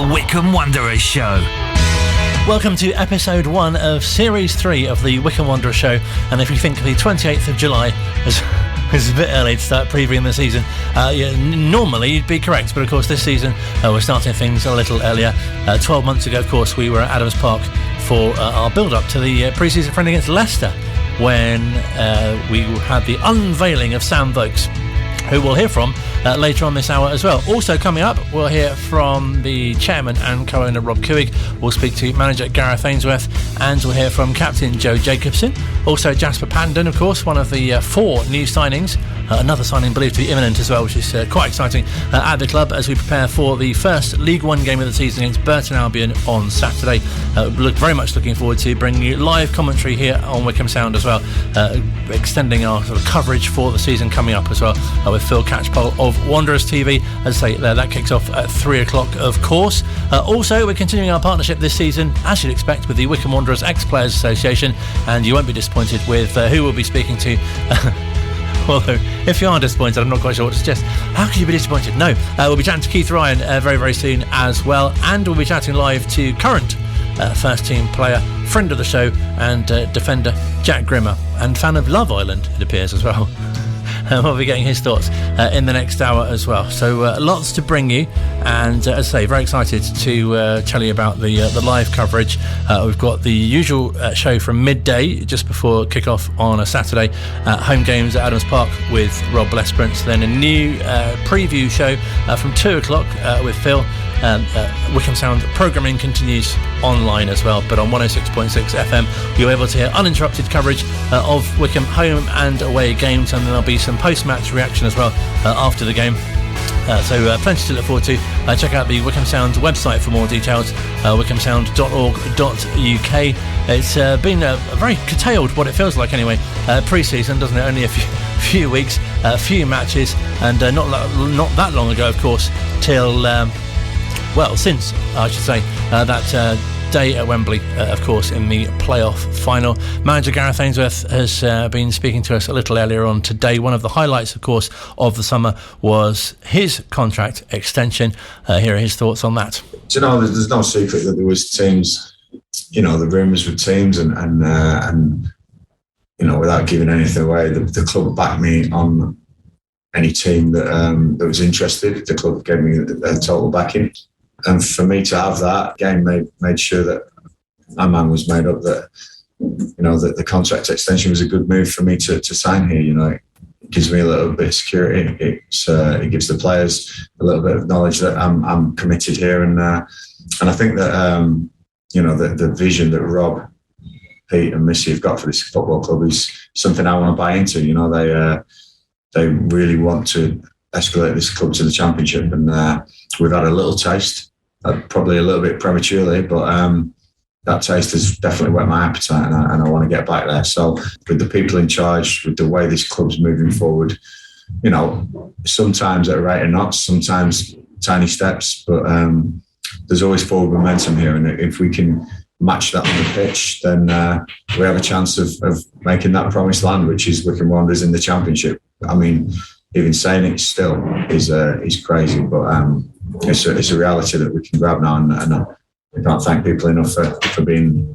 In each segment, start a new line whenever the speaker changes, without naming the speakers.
The Wycombe Wanderers Show.
Welcome to episode 1 of series 3 of the Wycombe Wanderers Show. And if you think the 28th of July is a bit early to start previewing the season, normally you'd be correct, but of course this season we're starting things a little earlier. 12 months ago, of course, we were at Adams Park for our build-up to the pre-season friend against Leicester, when we had the unveiling of Sam Vokes, who we'll hear from later on this hour as well. Also coming up, we'll hear from the chairman and co-owner Rob Couhig. We'll speak to manager Gareth Ainsworth, and we'll hear from captain Joe Jacobson. Also Jasper Pattenden, of course, one of the 4 new signings. Another signing believed to be imminent as well, which is quite exciting at the club as we prepare for the first League One game of the season against Burton Albion on Saturday. Very much looking forward to bringing you live commentary here on Wycombe Sound as well, extending our sort of coverage for the season coming up as well, with Phil Catchpole of Wanderers TV. As I say, that kicks off at 3 o'clock, of course. Also, we're continuing our partnership this season, as you'd expect, with the Wycombe Wanderers Ex-Players Association, and you won't be disappointed with who we'll be speaking to. Although, if you are disappointed, I'm not quite sure what to suggest. How could you be disappointed? No. We'll be chatting to Keith Ryan very, very soon as well. And we'll be chatting live to current first-team player, friend of the show, and defender Jack Grimmer, and fan of Love Island, it appears, as well. We'll be getting his thoughts in the next hour as well. So lots to bring you, and as I say, very excited to tell you about the live coverage. We've got the usual show from midday, just before kick-off on a Saturday, home games at Adams Park with Rob Blesprance. Then a new preview show from 2 o'clock with Phil. Wycombe Sound programming continues online as well, but on 106.6 FM you're able to hear uninterrupted coverage of Wycombe home and away games, and then there'll be some post-match reaction as well after the game. So plenty to look forward to. Check out the Wycombe Sound website for more details, wycombesound.org.uk. It's been a very curtailed, what it feels like anyway, pre-season, doesn't it? Only a few weeks, a few matches, and not that long ago, of course, till since I should say that day at Wembley, of course, in the playoff final. Manager Gareth Ainsworth has been speaking to us a little earlier on today. One of the highlights, of course, of the summer was his contract extension. Here are his thoughts on that.
Do you know, there's no secret that there was teams, the rumours with teams, and without giving anything away, the club backed me on any team that was interested. The club gave me their total backing. And for me to have that game made sure that my mind was made up that, that the contract extension was a good move for me to sign here. It gives me a little bit of security. It gives the players a little bit of knowledge that I'm committed here. And I think that, the vision that Rob, Pete and Missy have got for this football club is something I want to buy into. They really want to escalate this club to the championship. And we've had a little taste. Probably a little bit prematurely, but that taste has definitely whet my appetite, and I want to get back there. So with the people in charge, with the way this club's moving forward, sometimes at a rate of knots, sometimes tiny steps, but there's always forward momentum here, and if we can match that on the pitch, then we have a chance of making that promised land, which is Wycombe Wanderers in the championship. I mean, even saying it still is crazy, but it's a reality that we can grab now, and I can't thank people enough for being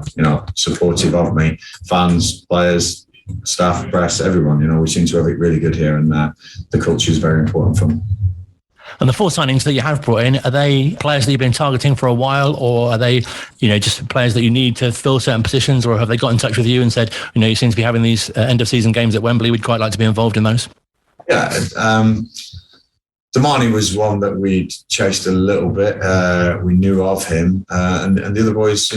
supportive of me, fans, players, staff, press, everyone. We seem to have it really good here, and the culture is very important for me.
And the 4 signings that you have brought in, are they players that you've been targeting for a while, or are they, just players that you need to fill certain positions, or have they got in touch with you and said, you seem to be having these end of season games at Wembley, we'd quite like to be involved in those? Yeah,
Damani was one that we'd chased a little bit. We knew of him, and the other boys,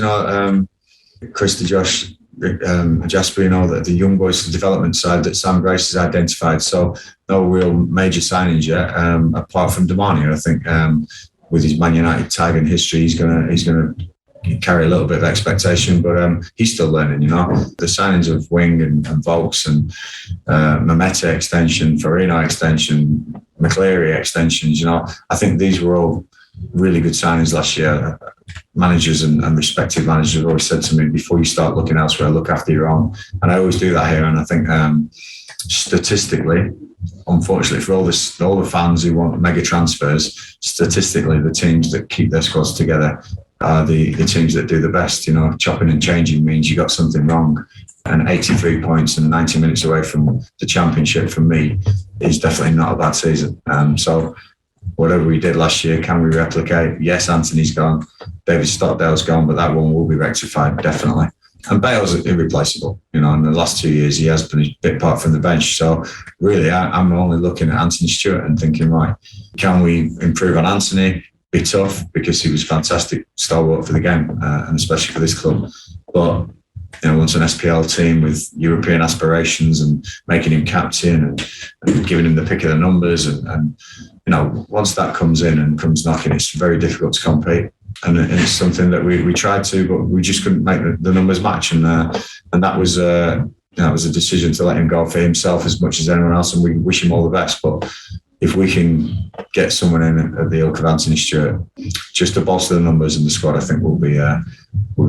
Chris, Josh, Jasper, the young boys, the development side that Sam Grace has identified. So no real major signings yet, apart from Damani. I think with his Man United tag and history, he's gonna carry a little bit of expectation, but he's still learning. The signings of Wing and Vokes and Mameta extension, Farina extension, McCleary extensions. I think these were all really good signings last year. Managers and respective managers have always said to me, before you start looking elsewhere, look after your own. And I always do that here. And I think statistically, unfortunately for all the fans who want mega transfers, statistically the teams that keep their squads together are the teams that do the best. You know, chopping and changing means you got something wrong. And 83 points and 90 minutes away from the championship for me is definitely not a bad season. So whatever we did last year, can we replicate? Yes, Anthony's gone, David Stockdale's gone, but that one will be rectified, definitely. And Bale's irreplaceable. You know, in the last 2 years, he has been a bit apart from the bench. So really, I'm only looking at Anthony Stewart and thinking, right, can we improve on Anthony? Be tough, because he was a fantastic stalwart for the game, and especially for this club. But you know, once an SPL team with European aspirations and making him captain and giving him the pick of the numbers, and you know, once that comes in and comes knocking, it's very difficult to compete. And it's something that we tried to, but we just couldn't make the numbers match. And that was a decision to let him go for himself as much as anyone else. And we wish him all the best. But if we can get someone in at the ilk of Anthony Stewart, just to bolster the numbers in the squad, I think will be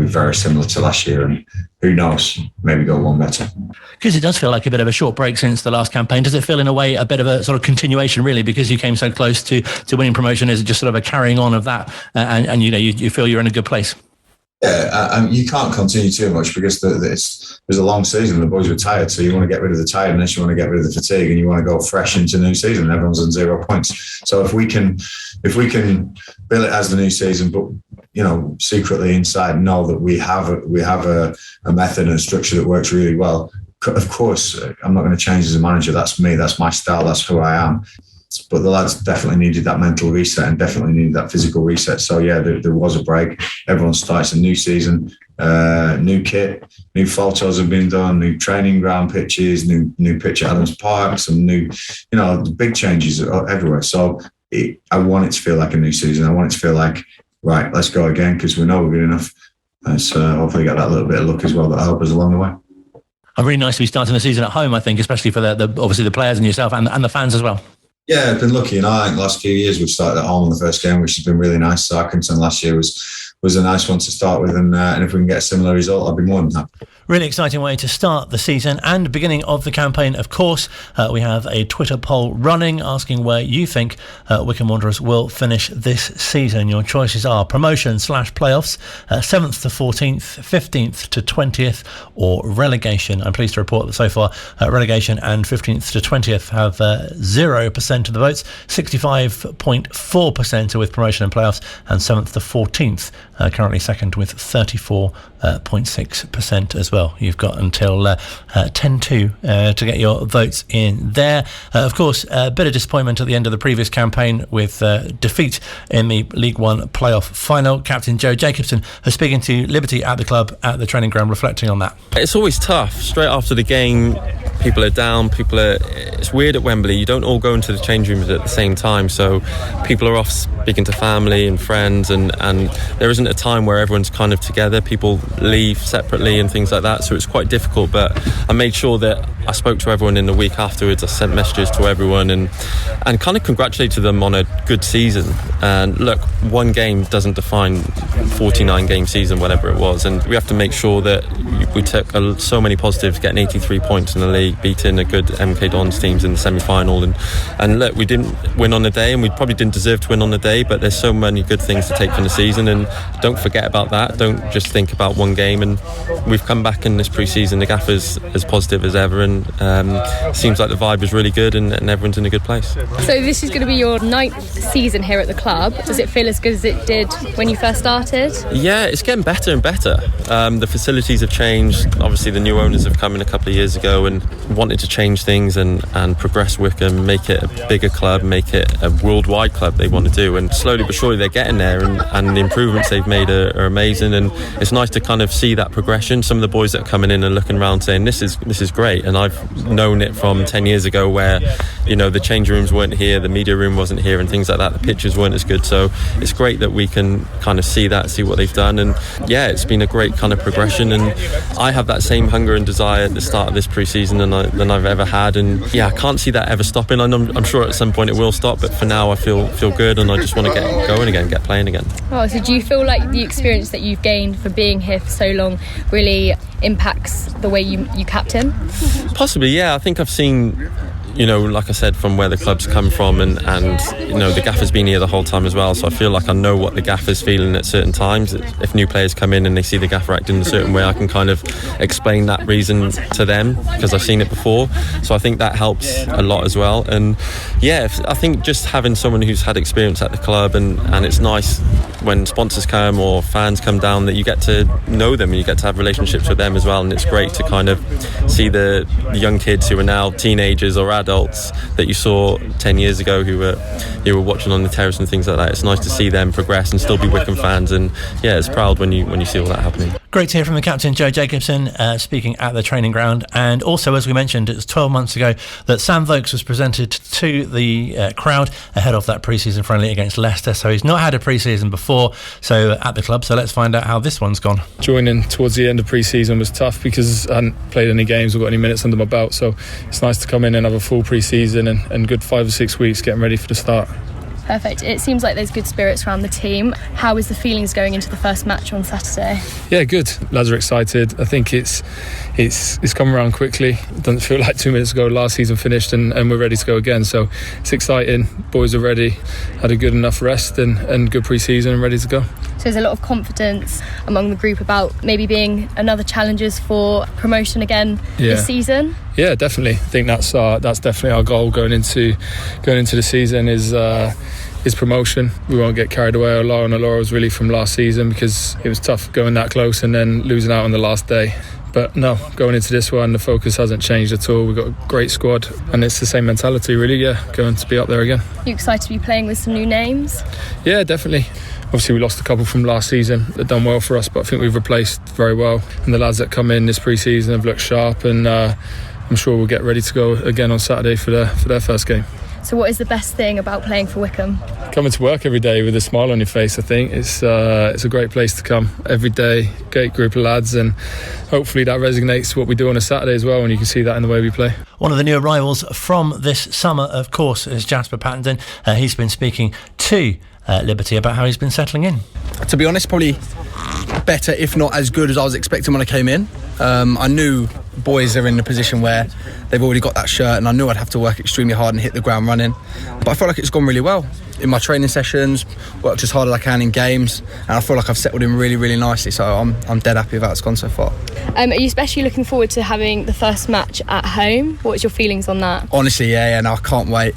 very similar to last year. And who knows, maybe go one better.
Because it does feel like a bit of a short break since the last campaign. Does it feel in a way a bit of a sort of continuation, really, because you came so close to winning promotion? Is it just sort of a carrying on of that, and you know, you feel you're in a good place?
Yeah, you can't continue too much, because there's a long season. The boys were tired, so you want to get rid of the tiredness, you want to get rid of the fatigue, and you want to go fresh into the new season. And everyone's on 0 points. So if we can bill it as the new season, but you know, secretly inside know that we have a method and a structure that works really well. Of course, I'm not going to change as a manager. That's me. That's my style. That's who I am. But the lads definitely needed that mental reset and definitely needed that physical reset. So yeah, there was a break. Everyone starts a new season, new kit, new photos have been done, new training ground pitches, new pitch at Adams Park, some new, you know, big changes everywhere. So I want it to feel like a new season. I want it to feel like, right, let's go again, because we know we're good enough. So hopefully get that little bit of luck as well that'll help us along the way.
Really nice to be starting the season at home, I think, especially for the obviously the players and yourself and the fans as well.
Yeah, I've been lucky. You know, I think the last few years we've started at home in the first game, which has been really nice. Sarkington last year was a nice one to start with, and if we can get a similar result, I'll be more than happy.
Really exciting way to start the season and beginning of the campaign, of course. We have a Twitter poll running asking where you think Wycombe Wanderers will finish this season. Your choices are promotion/playoffs, 7th to 14th, 15th to 20th, or relegation. I'm pleased to report that so far relegation and 15th to 20th have 0% of the votes. 65.4% are with promotion and playoffs, and 7th to 14th currently second with 34.6% as well. You've got until 10-2 to get your votes in there. Of course, a bit of disappointment at the end of the previous campaign with defeat in the League One playoff final. Captain Joe Jacobson was speaking to Liberty at the club at the training ground, reflecting on that.
It's always tough. Straight after the game, people are down. It's weird at Wembley. You don't all go into the change rooms at the same time, so people are off speaking to family and friends, and there isn't a time where everyone's kind of together. People leave separately and things like that, so it's quite difficult. But I made sure that I spoke to everyone in the week afterwards. I sent messages to everyone and kind of congratulated them on a good season. And look, one game doesn't define 49 game season, whatever it was, and we have to make sure that we took so many positives, getting 83 points in the league, beating a good MK Dons teams in the semi-final, and look, we didn't win on the day, and we probably didn't deserve to win on the day, but there's so many good things to take from the season, and don't forget about that. Don't just think about one game. And we've come back in this pre-season, the gaffer's as positive as ever, and seems like the vibe is really good, and everyone's in a good place.
So this is going to be your 9th season here at the club. Does it feel as good as it did when you first started? Yeah, it's getting better and better. The facilities have changed. Obviously the new owners have come in a couple of years ago and wanted to change things and progress Wycombe, make it a bigger club, make it a worldwide club they want to do, and slowly but surely they're getting there, and the improvements they've made are amazing, and it's nice to kind of see that progression. Some of the boys that are coming in and looking around saying this is great, and I've known it from 10 years ago where, you know, the change rooms weren't here, the media room wasn't here and things like that, the pitches weren't as good, so it's great that we can kind of see what they've done, and yeah, it's been a great kind of progression, and I have that same hunger and desire at the start of this pre-season than I've ever had, and yeah, I can't see that ever stopping. I'm sure at some point it will stop, but for now I feel good, and I just want to get going again, get playing again. Oh, so do you feel like the experience that you've gained for being here for so long really impacts the way you captain?
Possibly, yeah. I think I've seen, like I said, from where the club's come from, and the gaffer's been here the whole time as well, so I feel like I know what the gaffer's feeling at certain times. If new players come in and they see the gaffer acting in a certain way, I can kind of explain that reason to them because I've seen it before, so I think that helps a lot as well. And yeah, I think just having someone who's had experience at the club, and it's nice when sponsors come or fans come down that you get to know them and you get to have relationships with them as well, and it's great to kind of see the young kids who are now teenagers or adults that you saw 10 years ago who were watching on the terrace and things like that. It's nice to see them progress and still be Wycombe fans, and yeah, it's proud when you see all that happening.
Great to hear from the captain, Joe Jacobson, speaking at the training ground. And also, as we mentioned, it was 12 months ago that Sam Vokes was presented to the crowd ahead of that pre-season friendly against Leicester, so he's not had a pre-season before at the club, so let's find out how this one's gone.
Joining towards the end of pre-season was tough because I hadn't played any games or got any minutes under my belt, so it's nice to come in and have a full pre-season and good 5 or 6 weeks getting ready for the start.
Perfect. It seems like there's good spirits around the team. How is the feelings going into the first match on Saturday?
Yeah, good. Lads are excited. I think it's come around quickly. It doesn't feel like 2 minutes ago last season finished and we're ready to go again. So it's exciting. Boys are ready. Had a good enough rest and good pre-season and ready to go.
So there's a lot of confidence among the group about maybe being another challengers for promotion again this season?
Yeah, definitely. I think that's definitely our goal going into the season is promotion. We won't get carried away on our laurels really from last season because it was tough going that close and then losing out on the last day. But no, going into this one, the focus hasn't changed at all. We've got a great squad and it's the same mentality really, going to be up there again.
You excited to be playing with some new names? Yeah,
definitely. Obviously we lost a couple from last season that done well for us, but I think we've replaced very well. And the lads that come in this pre-season have looked sharp, and I'm sure we'll get ready to go again on Saturday for their first game.
So what is the best thing about playing for Wycombe?
Coming to work every day with a smile on your face, I think. It's a great place to come every day, great group of lads, and hopefully that resonates what we do on a Saturday as well, and you can see that in the way we play.
One of the new arrivals from this summer, of course, is Jasper Pattenden. He's been speaking to Liberty about how he's been settling in.
To be honest, probably better, if not as good as I was expecting when I came in. I knew boys are in a position where they've already got that shirt, and I knew I'd have to work extremely hard and hit the ground running. But I feel like it's gone really well in my training sessions, worked as hard as I can in games, and I feel like I've settled in really, really nicely. So I'm dead happy with how it's gone so far.
Are you especially looking forward to having the first match at home? What's your feelings on that?
Honestly, yeah, no, I can't wait.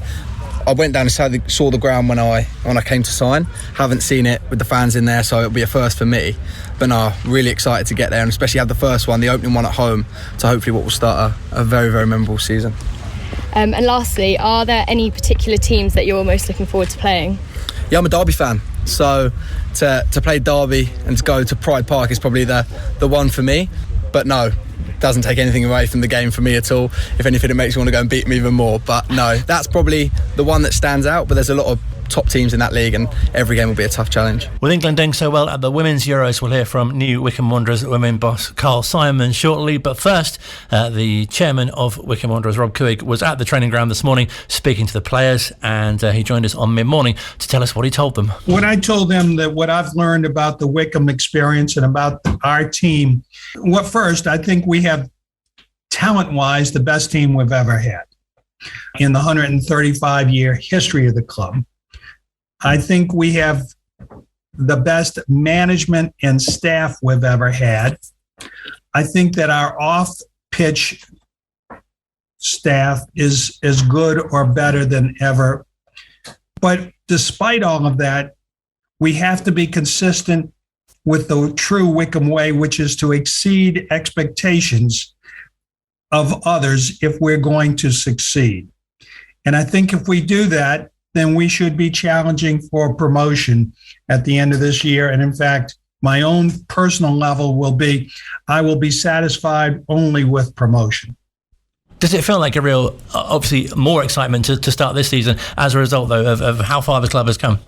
I went down and saw the ground when I came to sign. Haven't seen it with the fans in there, so it'll be a first for me. But no, really excited to get there, and especially have the first one, the opening one at home, to hopefully what will start a very, very memorable season.
And lastly, are there any particular teams that you're most looking forward to playing?
Yeah, I'm a Derby fan, so to play Derby and to go to Pride Park is probably the one for me. But no, doesn't take anything away from the game for me at all. If anything, it makes me want to go and beat them even more. But no, that's probably the one that stands out. But there's a lot of top teams in that league, and every game will be a tough challenge.
With England doing so well at the Women's Euros, we'll hear from new Wycombe Wanderers Women boss Carl Simon shortly. But first, the chairman of Wycombe Wanderers, Rob Couhig, was at the training ground this morning speaking to the players, and he joined us on mid-morning to tell us what he told them.
What I told them, that what I've learned about the Wycombe experience and about our team, first, I think we have talent-wise the best team we've ever had in the 135-year history of the club. I think we have the best management and staff we've ever had. I think that our off-pitch staff is as good or better than ever. But despite all of that, we have to be consistent with the true Wycombe way, which is to exceed expectations of others if we're going to succeed. And I think if we do that, then we should be challenging for promotion at the end of this year. And in fact, my own personal level will be, I will be satisfied only with promotion.
Does it feel like a real, obviously, more excitement to start this season as a result, though, of how far the club has come?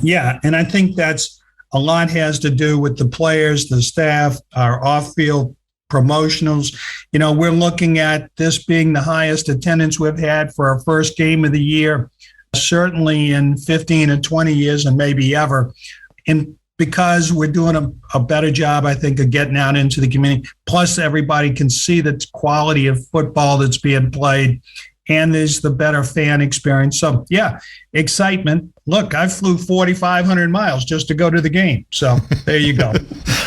Yeah, and I think that's a lot has to do with the players, the staff, our off-field promotionals. You know, we're looking at this being the highest attendance we've had for our first game of the year, certainly in 15 and 20 years and maybe ever. In because we're doing a better job, I think, of getting out into the community. Plus, everybody can see the quality of football that's being played, and there's the better fan experience. So, yeah, excitement. Look, I flew 4,500 miles just to go to the game. So there you go.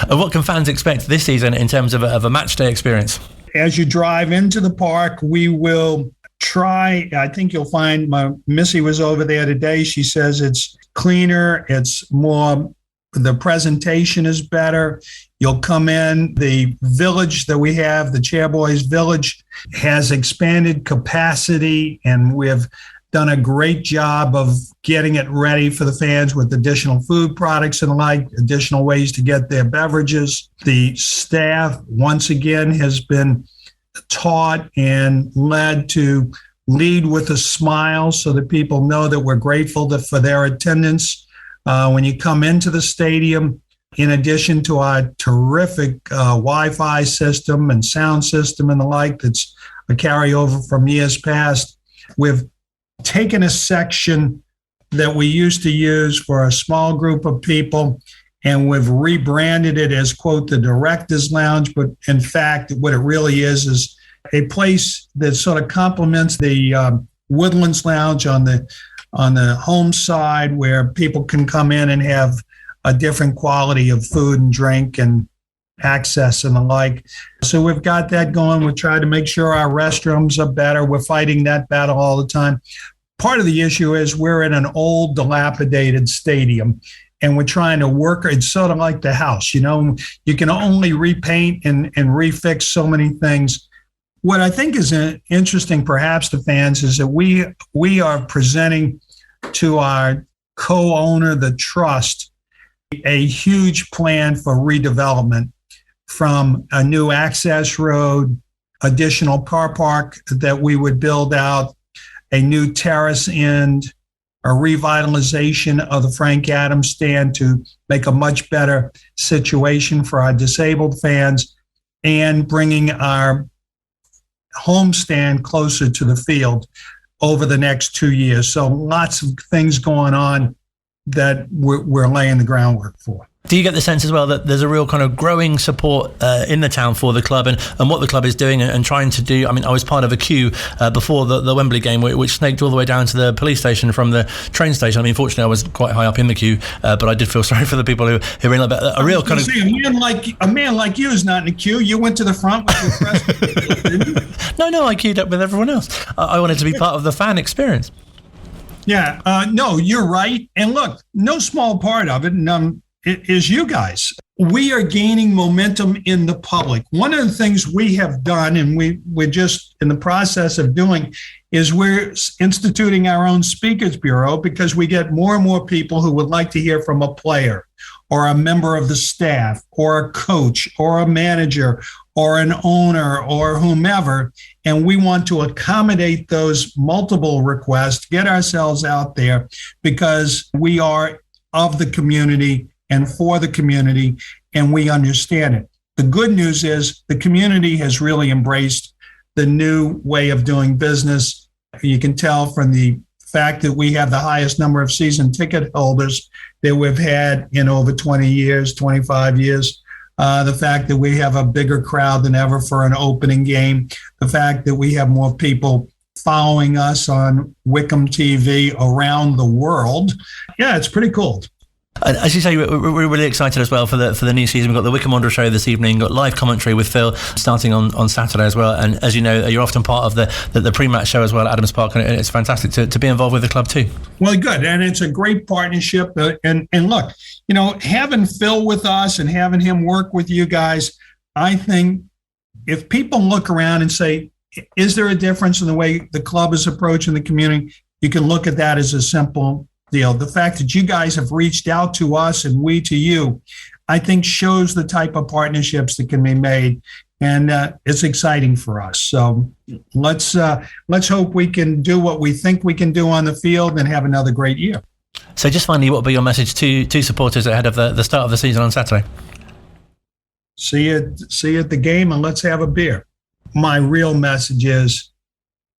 What can fans expect this season in terms of a match day experience?
As you drive into the park, we will try. I think you'll find Missy was over there today. She says it's cleaner. It's more. The presentation is better. You'll come in. The village that we have, the Chairboys village, has expanded capacity, and we've done a great job of getting it ready for the fans with additional food products and the like, additional ways to get their beverages. The staff, once again, has been taught and led to lead with a smile so that people know that we're grateful for their attendance. When you come into the stadium, in addition to our terrific Wi-Fi system and sound system and the like that's a carryover from years past, we've taken a section that we used to use for a small group of people, and we've rebranded it as, quote, the Director's Lounge. But in fact, what it really is a place that sort of complements the Woodlands Lounge on the home side, where people can come in and have a different quality of food and drink and access and the like. So we've got that going. We're trying to make sure our restrooms are better. We're fighting that battle all the time. Part of the issue is we're in an old, dilapidated stadium, and we're trying to work. It's sort of like the house, you can only repaint and refix so many things. What I think is interesting, perhaps, to fans, is that we are presenting to our co-owner, the trust, a huge plan for redevelopment, from a new access road, additional car park that we would build out, a new terrace end, a revitalization of the Frank Adams stand to make a much better situation for our disabled fans, and bringing our home stand closer to the field over the next 2 years. So lots of things going on that we're laying the groundwork for.
Do you get the sense as well that there's a real kind of growing support in the town for the club and what the club is doing and trying to do? I mean, I was part of a queue before the Wembley game, which snaked all the way down to the police station from the train station. I mean, fortunately, I was quite high up in the queue, but I did feel sorry for the people who were in a real kind of...
A man like you is not in the queue. You went to the front with your press, didn't you?
No, I queued up with everyone else. I wanted to be part of the fan experience.
Yeah, no, you're right. And look, no small part of it, it is you guys. We are gaining momentum in the public. One of the things we have done, and we're just in the process of doing, is we're instituting our own speakers bureau, because we get more and more people who would like to hear from a player or a member of the staff or a coach or a manager or an owner or whomever. And we want to accommodate those multiple requests, get ourselves out there, because we are of the community and for the community, and we understand it. The good news is the community has really embraced the new way of doing business. You can tell from the fact that we have the highest number of season ticket holders that we've had in over 20 years, 25 years. The fact that we have a bigger crowd than ever for an opening game. The fact that we have more people following us on Wycombe TV around the world. Yeah, it's pretty cool.
As you say, we're really excited as well for the new season. We've got the Wycombe Wanderers Show this evening, got live commentary with Phil starting on Saturday as well. And as you know, you're often part of the pre-match show as well at Adams Park, and it's fantastic to be involved with the club too.
Well, good. And it's a great partnership. And look, having Phil with us and having him work with you guys, I think if people look around and say, is there a difference in the way the club is approaching the community? You can look at that as a simple deal. The fact that you guys have reached out to us and we to you, I think shows the type of partnerships that can be made, and it's exciting for us. So let's hope we can do what we think we can do on the field and have another great year.
So just finally, what would be your message to supporters ahead of the start of the season on Saturday?
See you at the game, and let's have a beer. My real message is,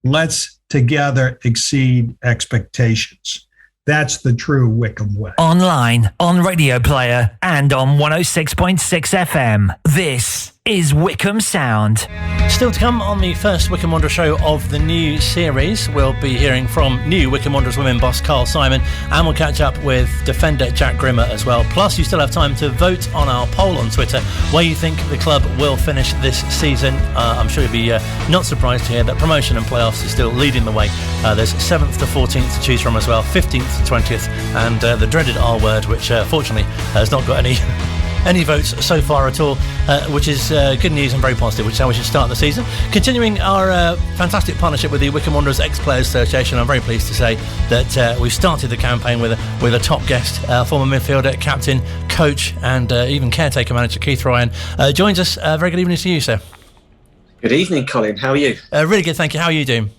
let's together exceed expectations. That's the true Wycombe way.
Online, on Radio Player, and on 106.6 FM. This is Wycombe Sound.
Still to come on the first Wycombe Wanderers show of the new series, we'll be hearing from new Wycombe Wanderers Women boss Carl Simon, and we'll catch up with defender Jack Grimmer as well. Plus, you still have time to vote on our poll on Twitter where you think the club will finish this season. I'm sure you'll be not surprised to hear that promotion and playoffs is still leading the way. There's 7th to 14th to choose from as well, 15th to 20th, and the dreaded R word, which fortunately has not got any votes so far at all, which is good news and very positive, which is how we should start the season. Continuing our fantastic partnership with the Wycombe Wanderers Ex-Players Association, I'm very pleased to say that we've started the campaign with a top guest, former midfielder, captain, coach, and even caretaker manager Keith Ryan joins us. Very good evening to you, sir.
Good evening, Colin. How are you?
Really good, thank you. How are you doing?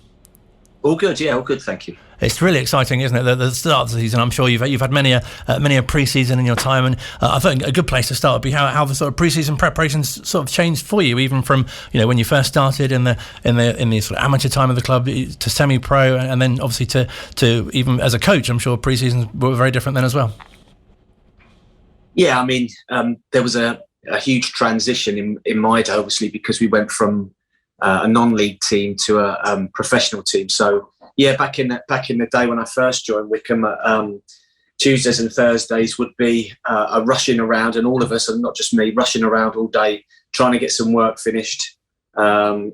All good, yeah, all good, thank you.
It's really exciting, isn't it? The start of the season. I'm sure you've had many a pre-season in your time, and I think a good place to start would be how the sort of pre-season preparations sort of changed for you, even from when you first started in the sort of amateur time of the club to semi-pro, and then obviously to even as a coach. I'm sure pre-seasons were very different then as well.
Yeah, I mean, there was a huge transition in my day, obviously, because we went from a non-league team to a professional team. So. Yeah, back in the day when I first joined Wycombe, Tuesdays and Thursdays would be a rushing around, and all of us, and not just me, rushing around all day, trying to get some work finished,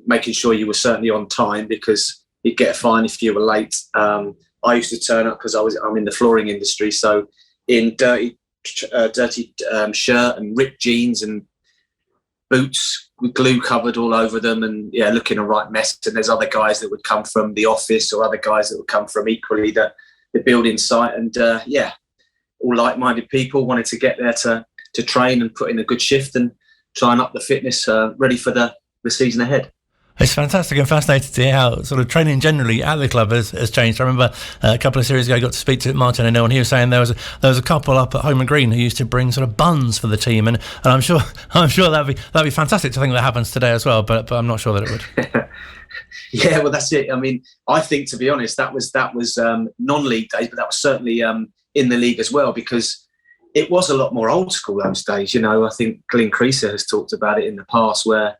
making sure you were certainly on time because you'd get a fine if you were late. I used to turn up because I'm in the flooring industry, so in dirty shirt and ripped jeans and boots with glue covered all over them, and looking a right mess. And there's other guys that would come from the office, or other guys that would come from equally the building site, and all like-minded people wanted to get there to train and put in a good shift and try and up the fitness, ready for the season ahead.
It's fantastic and fascinating to hear how sort of training generally at the club has changed. I remember a couple of series ago I got to speak to Martin and he was saying there was a couple up at Home and Green who used to bring sort of buns for the team, and I'm sure that'd be fantastic to think that happens today as well, but I'm not sure that it would.
Yeah, well, that's it. I mean, I think, to be honest, that was non-league days, but that was certainly in the league as well, because it was a lot more old school those days. I think Glyn Creaser has talked about it in the past, where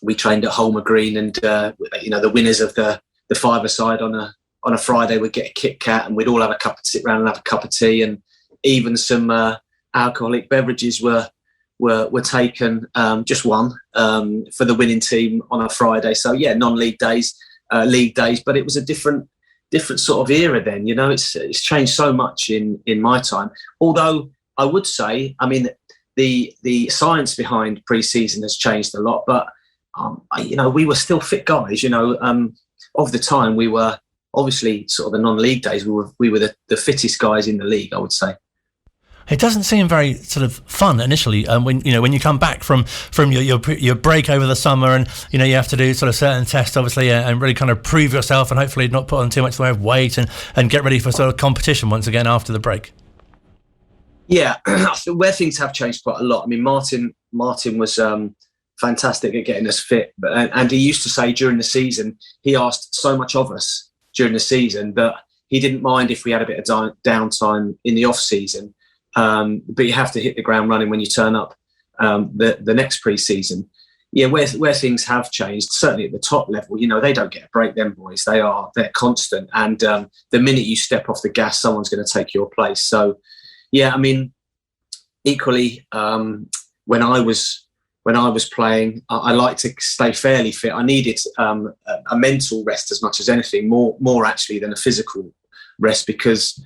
we trained at Holmer Green, and the winners of the five-a-side on a Friday would get a Kit Kat, and we'd all sit around and have a cup of tea, and even some alcoholic beverages were taken, just one for the winning team on a Friday. So yeah, non-league days, league days, but it was a different sort of era then. It's changed so much in my time. Although I would say, I mean, the science behind pre-season has changed a lot, but we were still fit guys. Of the time, we were obviously sort of the non-league days. We were the fittest guys in the league, I would say.
It doesn't seem very sort of fun initially when you come back from your break over the summer, and you have to do sort of certain tests obviously, and really kind of prove yourself, and hopefully not put on too much in the way of weight, and get ready for sort of competition once again after the break.
Yeah, where things have changed quite a lot. I mean, Martin was fantastic at getting us fit, and he used to say during the season, he asked so much of us during the season that he didn't mind if we had a bit of downtime in the off season, but you have to hit the ground running when you turn up the next pre-season. Yeah, where things have changed, certainly at the top level, they don't get a break, them boys. They're constant, and the minute you step off the gas, someone's going to take your place. So yeah, I mean, equally, when I was playing, I like to stay fairly fit. I needed a mental rest as much as anything, more actually than a physical rest, because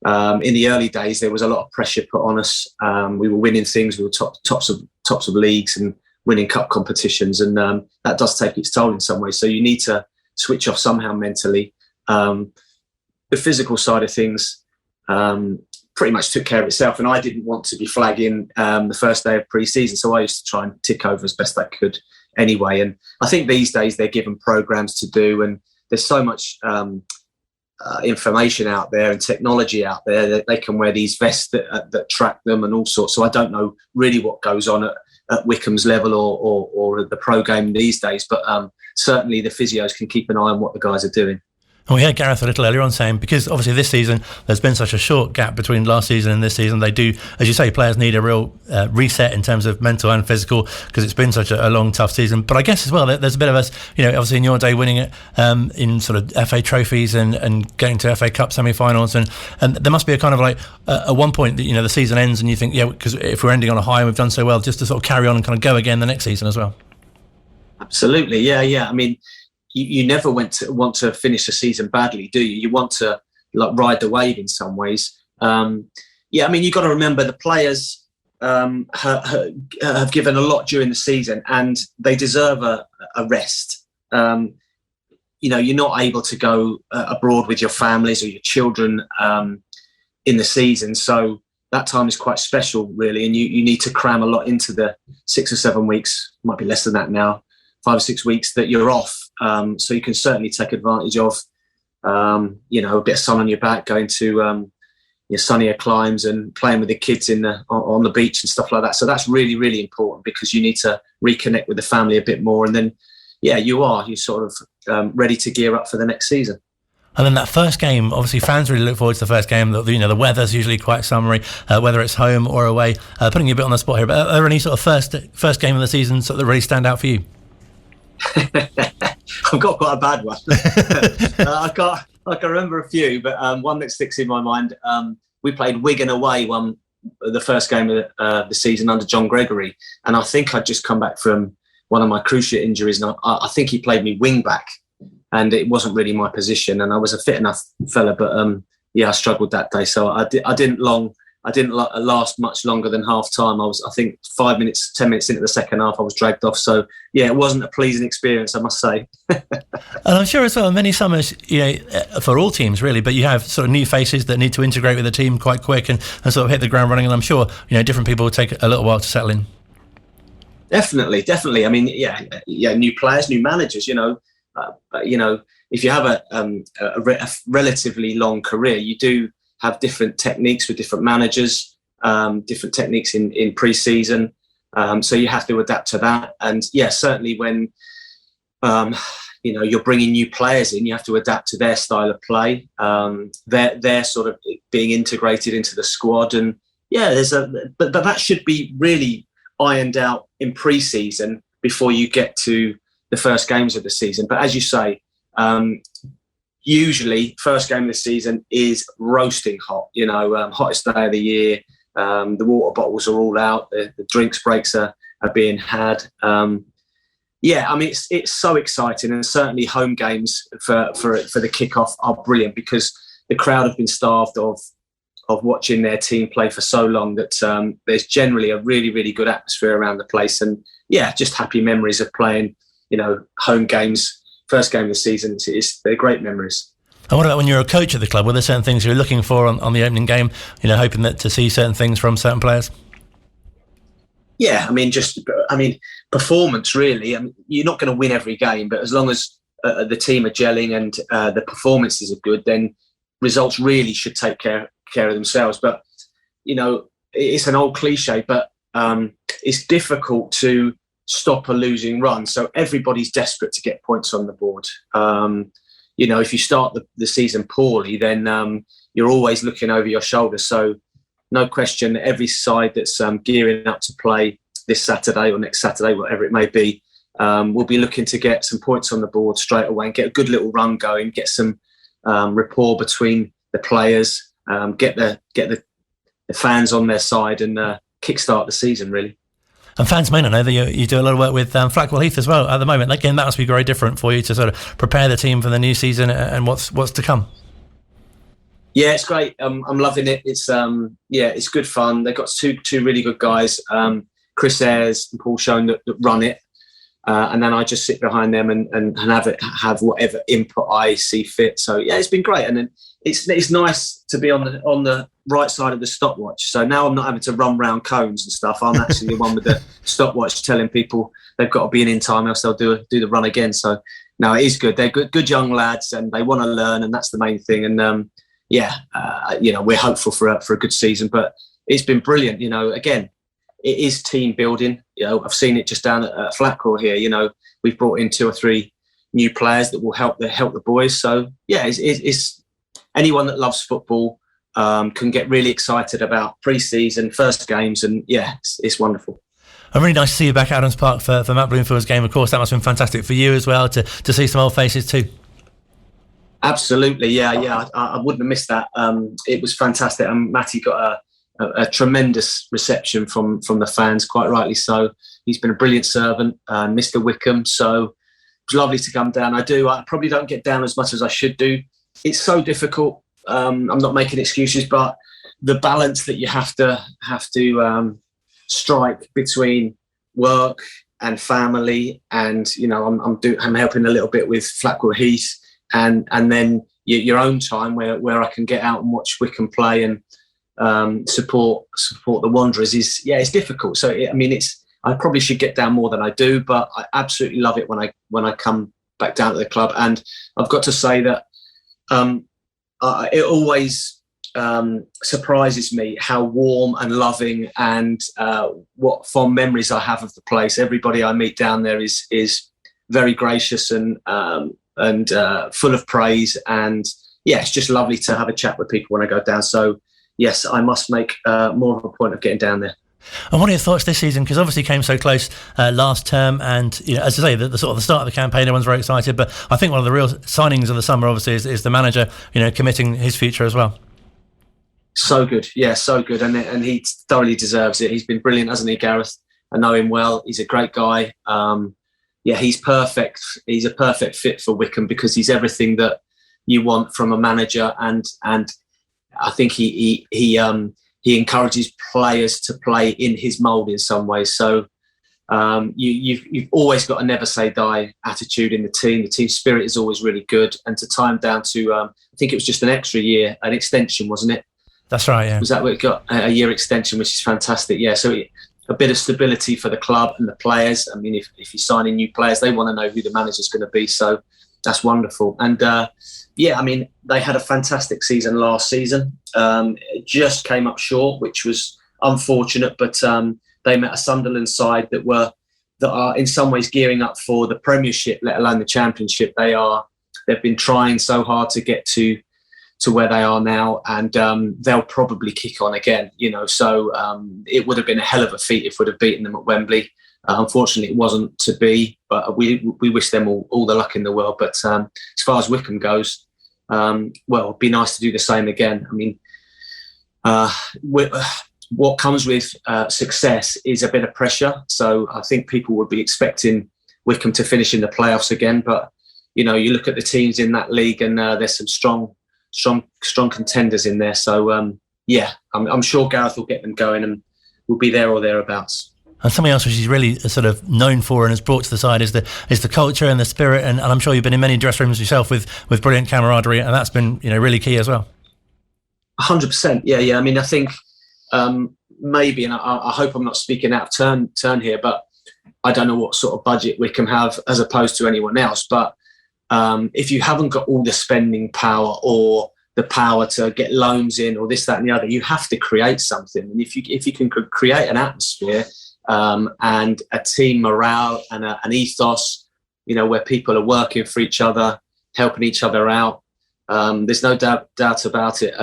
in the early days there was a lot of pressure put on us. We were winning things. We were tops of leagues and winning cup competitions, and that does take its toll in some ways. So you need to switch off somehow mentally. The physical side of things pretty much took care of itself, and I didn't want to be flagging the first day of pre-season, so I used to try and tick over as best I could anyway. And I think these days they're given programs to do, and there's so much information out there and technology out there that they can wear these vests that track them and all sorts. So I don't know really what goes on at Wycombe's level or the pro game these days, but certainly the physios can keep an eye on what the guys are doing.
And we heard Gareth a little earlier on saying, because obviously this season there's been such a short gap between last season and this season, they do, as you say, players need a real reset in terms of mental and physical, because it's been such a long, tough season. But I guess as well, there's a bit of us, obviously in your day winning it in sort of FA trophies and getting to FA Cup semi-finals, and there must be a kind of like at one point that the season ends and you think, because if we're ending on a high and we've done so well, just to sort of carry on and kind of go again the next season as well.
Absolutely, yeah. I mean, you never want to finish the season badly, do you? You want to ride the wave in some ways. I mean, you've got to remember the players have given a lot during the season, and they deserve a rest. You're not able to go abroad with your families or your children in the season, so that time is quite special, really, and you need to cram a lot into the 6 or 7 weeks, might be less than that now, 5 or 6 weeks that you're off. So you can certainly take advantage of, a bit of sun on your back, going to your sunnier climes and playing with the kids on the beach and stuff like that. So that's really, really important, because you need to reconnect with the family a bit more. And then, you're sort of ready to gear up for the next season.
And then that first game, obviously fans really look forward to the first game. The weather's usually quite summery, whether it's home or away. Putting you a bit on the spot here, but are there any sort of first game of the season that really stand out for you?
I've got quite a bad one. I can remember a few, but one that sticks in my mind. We played Wigan away the first game of the season under John Gregory, and I think I'd just come back from one of my cruciate injuries, and I think he played me wing back, and it wasn't really my position, and I was a fit enough fella, but I struggled that day, so I didn't last much longer than half time. I think 5 minutes, 10 minutes into the second half, I was dragged off. So it wasn't a pleasing experience, I must say.
And I'm sure as well, many summers, for all teams really, but you have sort of new faces that need to integrate with the team quite quick and sort of hit the ground running. And I'm sure, different people will take a little while to settle in.
Definitely. I mean, new players, new managers, if you have a relatively long career, you do have different techniques with different managers, different techniques in pre-season. So you have to adapt to that. And certainly when, you're bringing new players in, you have to adapt to their style of play. They're sort of being integrated into the squad. And but that should be really ironed out in pre-season before you get to the first games of the season. But as you say, usually first game of the season is roasting hot, hottest day of the year. The water bottles are all out. The drinks breaks are being had. I mean, it's so exciting, and certainly home games for the kickoff are brilliant, because the crowd have been starved of watching their team play for so long that there's generally a really, really good atmosphere around the place. And just happy memories of playing, home games. First game of the season, they're great memories.
And what about when you're a coach at the club? Were there certain things you're looking for on the opening game, hoping to see certain things from certain players?
Yeah, performance really. I mean, you're not going to win every game, but as long as the team are gelling and the performances are good, then results really should take care of themselves. But, it's an old cliche, but it's difficult to stop a losing run. So everybody's desperate to get points on the board. If you start the season poorly, then you're always looking over your shoulder. So no question, every side that's gearing up to play this Saturday or next Saturday, whatever it may be, will be looking to get some points on the board straight away and get a good little run going, get some rapport between the players, get the fans on their side, and kickstart the season, really.
And fans may not know that you do a lot of work with Flackwell Heath as well at the moment. Again, that must be very different for you to sort of prepare the team for the new season and what's to come.
Yeah, it's great. I'm loving it. It's good fun. They've got two really good guys, Chris Ayres and Paul Schoen, that run it. And then I just sit behind them and have whatever input I see fit. So it's been great, and then it's nice to be on the right side of the stopwatch. So now I'm not having to run round cones and stuff. I'm actually the one with the stopwatch telling people they've got to be in time, else they'll do the run again. So no, it is good. They're good young lads, and they want to learn, and that's the main thing. And we're hopeful for a good season. But it's been brilliant. Again, it is team building. I've seen it just down at Flackwell here. We've brought in 2 or 3 new players that will help the boys. So yeah, it's anyone that loves football can get really excited about pre-season, first games, and yeah, it's wonderful.
And really nice to see you back at Adams Park for Matt Bloomfield's game. Of course, that must have been fantastic for you as well to see some old faces too.
Absolutely, yeah. I wouldn't have missed that. It was fantastic, and Matty got a tremendous reception from the fans, quite rightly so. He's been a brilliant servant, Mr. Wycombe. So it was lovely to come down. I probably don't get down as much as I should do. It's so difficult. I'm not making excuses, but the balance that you have to strike between work and family, and I'm helping a little bit with Flackwell Heath, and then your own time where I can get out and watch Wycombe play and support the Wanderers it's difficult. So I probably should get down more than I do, but I absolutely love it when I come back down to the club. And I've got to say that it always surprises me how warm and loving and what fond memories I have of the place. Everybody I meet down there is very gracious and full of praise, and yeah, it's just lovely to have a chat with people when I go down. So yes, I must make more of a point of getting down there.
And what are your thoughts this season? Because obviously came so close last term, and as I say, the sort of the start of the campaign, everyone's very excited. But I think one of the real signings of the summer, obviously, is the manager, committing his future as well.
So good, yeah, so good, and he thoroughly deserves it. He's been brilliant, hasn't he, Gareth? I know him well. He's a great guy. He's perfect. He's a perfect fit for Wycombe because he's everything that you want from a manager, and I think he encourages players to play in his mould in some ways. So you've always got a never say die attitude in the team. The team spirit is always really good, and to tie him down to I think it was just an extra year, an extension, wasn't it?
That's right, yeah.
Was that what it got? A year extension, which is fantastic. Yeah, so a bit of stability for the club and the players. I mean, if you're signing new players, they want to know who the manager's going to be. So that's wonderful. And they had a fantastic season last season. It just came up short, which was unfortunate. But they met a Sunderland side that are in some ways gearing up for the Premiership, let alone the Championship. They've been trying so hard to get to where they are now, and they'll probably kick on again. So it would have been a hell of a feat if we'd have beaten them at Wembley. Unfortunately, it wasn't to be, but we wish them all the luck in the world. But as far as Wycombe goes, it'd be nice to do the same again. I mean, what comes with success is a bit of pressure. So I think people would be expecting Wycombe to finish in the playoffs again. But, you look at the teams in that league, and there's some strong contenders in there. So, I'm sure Gareth will get them going and will be there or thereabouts.
And something else which he's really sort of known for and has brought to the side is the culture and the spirit, and I'm sure you've been in many dressing rooms yourself with brilliant camaraderie, and that's been really key as well.
100%, yeah. I mean, I think maybe, and I hope I'm not speaking out of turn here, but I don't know what sort of budget Wycombe have as opposed to anyone else. But if you haven't got all the spending power or the power to get loans in or this, that, and the other, you have to create something. And if you can create an atmosphere. And a team morale and an ethos, where people are working for each other, helping each other out. There's no doubt about it.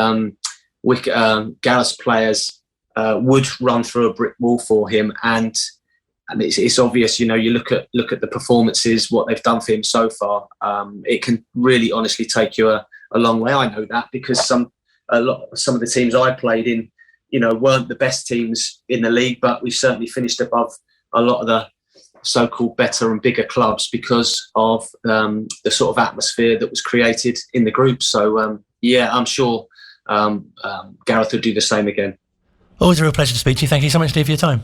Gareth's players would run through a brick wall for him, and it's obvious. You look at the performances, what they've done for him so far. It can really, honestly, take you a long way. I know that because some of the teams I played in, weren't the best teams in the league, but we certainly finished above a lot of the so-called better and bigger clubs because of the sort of atmosphere that was created in the group. So, I'm sure Gareth will do the same again.
Always a real pleasure to speak to you. Thank you so much, Steve, for your time.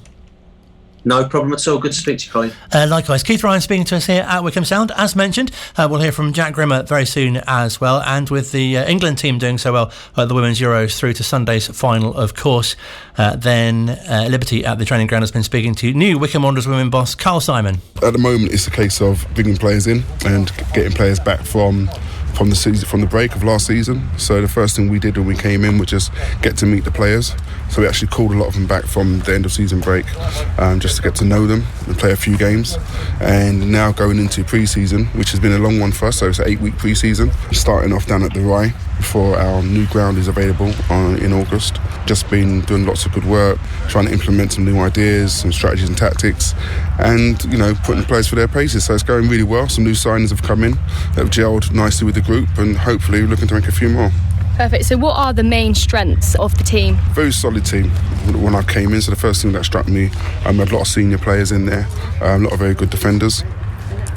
No problem at all. Good to speak to you, Colin.
Likewise. Keith Ryan speaking to us here at Wycombe Sound. As mentioned, we'll hear from Jack Grimmer very soon as well. And with the England team doing so well at the Women's Euros through to Sunday's final, of course, then Liberty at the training ground has been speaking to new Wycombe Wanderers Women boss, Carl Simon.
At the moment, it's a case of bringing players in and getting players back from from the season, from the break of last season. So the first thing we did when we came in was just get to meet the players. So we actually called a lot of them back from the end of season break, just to get to know them and play a few games. And now going into pre-season, which has been a long one for us, so it's an 8-week pre-season, starting off down at the Rye before our new ground is available in August. Just been doing lots of good work, trying to implement some new ideas, some strategies and tactics, and putting players for their paces. So it's going really well. Some new signings have come in that have gelled nicely with the group, and hopefully we're looking to make a few more.
Perfect. So what are the main strengths of the team?
Very solid team when I came in. So the first thing that struck me, I had a lot of senior players in there, a lot of very good defenders.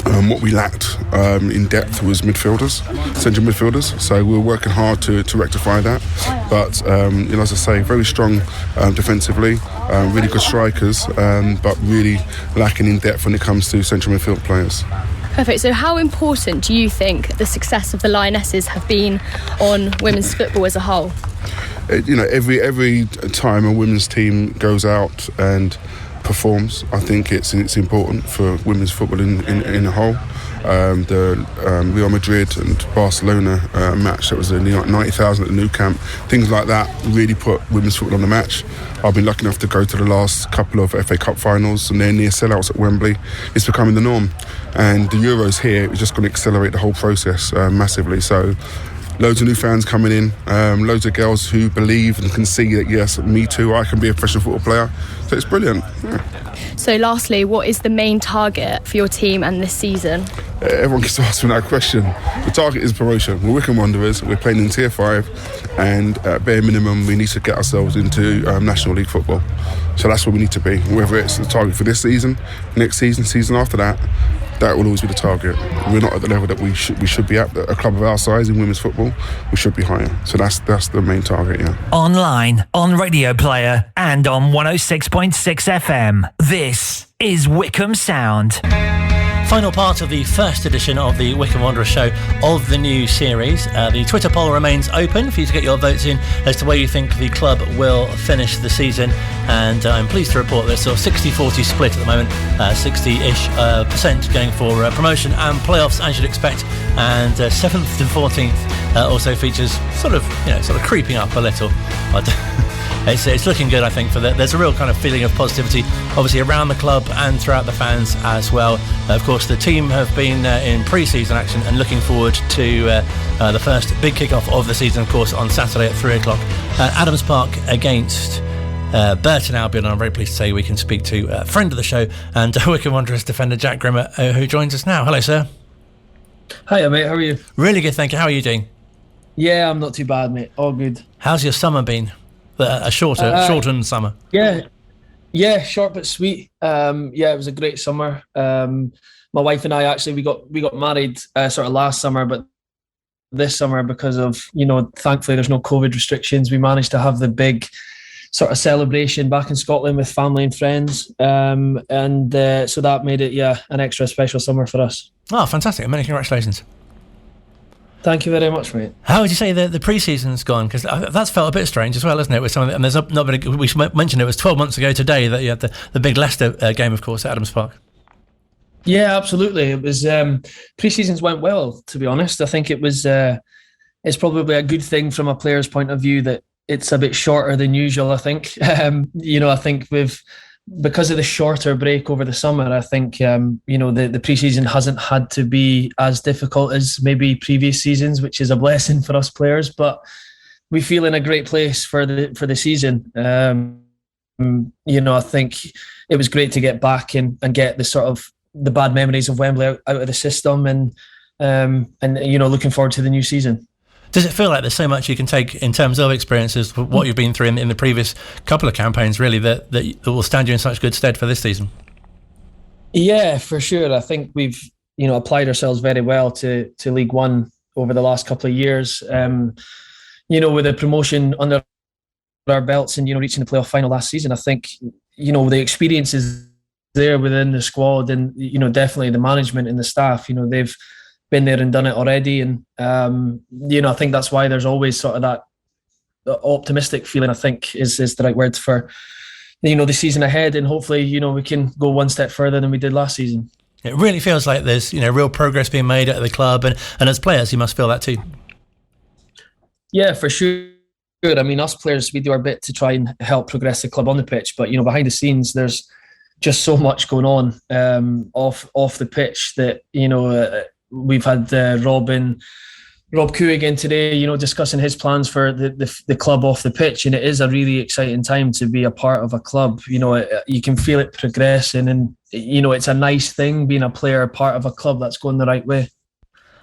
What we lacked in depth was central midfielders. So we were working hard to rectify that. But as I say, very strong defensively, really good strikers, but really lacking in depth when it comes to central midfield players.
Perfect. So how important do you think the success of the Lionesses have been on women's football as a whole?
Every time a women's team goes out and performs, I think it's important for women's football in a whole. The Real Madrid and Barcelona match, that was 90,000 at the Nou Camp, things like that really put women's football on the match. I've been lucky enough to go to the last couple of FA Cup finals, and they're near sellouts at Wembley. It's becoming the norm, and the Euros here is just going to accelerate the whole process massively. So loads of new fans coming in, loads of girls who believe and can see that, yes, me too, I can be a professional football player. So it's brilliant. Yeah.
So lastly, what is the main target for your team and this season?
Everyone gets to ask me that question. The target is promotion. We're Wycombe Wanderers, we're playing in Tier 5, and at bare minimum we need to get ourselves into National League football. So that's where we need to be. Whether it's the target for this season, next season, season after that, that will always be the target. We're not at the level that we should be at. A club of our size in women's football, we should be higher. So that's the main target, yeah.
Online, on Radio Player, and on 106.6 FM. This is Wycombe Sound.
Final part of the first edition of the Wycombe Wanderers Show of the new series. The Twitter poll remains open for you to get your votes in as to where you think the club will finish the season, and I'm pleased to report there's sort of 60-40 split at the moment, 60-ish percent going for promotion and playoffs, as you'd expect, and 7th to 14th also features sort of creeping up a little. It's looking good, I think. There's a real kind of feeling of positivity, obviously around the club and throughout the fans as well. Of course, the team have been in pre-season action and looking forward to the first big kick-off of the season, of course, on Saturday at 3 o'clock at Adams Park against Burton Albion. I'm very pleased to say we can speak to a friend of the show and Wycombe Wanderers defender Jack Grimmer, who joins us now. Hello, sir.
Hiya, mate. How are you?
Really good, thank you. How are you doing?
Yeah, I'm not too bad, mate. All good.
How's your summer been? A shortened summer.
Yeah, short but sweet. It was a great summer. My wife and I actually we got married sort of last summer, but this summer, because of thankfully there's no COVID restrictions, we managed to have the big sort of celebration back in Scotland with family and friends, and so that made it an extra special summer for us.
Oh, fantastic! Many congratulations.
Thank you very much, mate.
How would you say the pre-season's gone? Because that's felt a bit strange as well, isn't it? With some of and there's not been. We should mention it was 12 months ago today that you had the big Leicester game, of course, at Adams Park.
Yeah, absolutely. It was pre-seasons went well. To be honest, I think it was. It's probably a good thing from a player's point of view that it's a bit shorter than usual. I think. I think because of the shorter break over the summer, I think the pre-season hasn't had to be as difficult as maybe previous seasons, which is a blessing for us players. But we feel in a great place for the season. I think it was great to get back and get the bad memories of Wembley out of the system, and looking forward to the new season.
Does it feel like there's so much you can take in terms of experiences, what you've been through in the previous couple of campaigns, really, that will stand you in such good stead for this season?
Yeah, for sure. I think we've applied ourselves very well to League One over the last couple of years. With the promotion under our belts and reaching the playoff final last season, I think the experience is there within the squad, and definitely the management and the staff. They've been there and done it already, and I think that's why there's always sort of that optimistic feeling, I think is the right word for the season ahead, and hopefully we can go one step further than we did last season.
It really feels like there's real progress being made at the club, and as players you must feel that too.
Yeah, for sure. I mean, us players, we do our bit to try and help progress the club on the pitch, but behind the scenes there's just so much going on off the pitch that we've had Rob Couhig in today, discussing his plans for the club off the pitch, and it is a really exciting time to be a part of a club. You can feel it progressing, and it's a nice thing being a player, part of a club that's going the right way.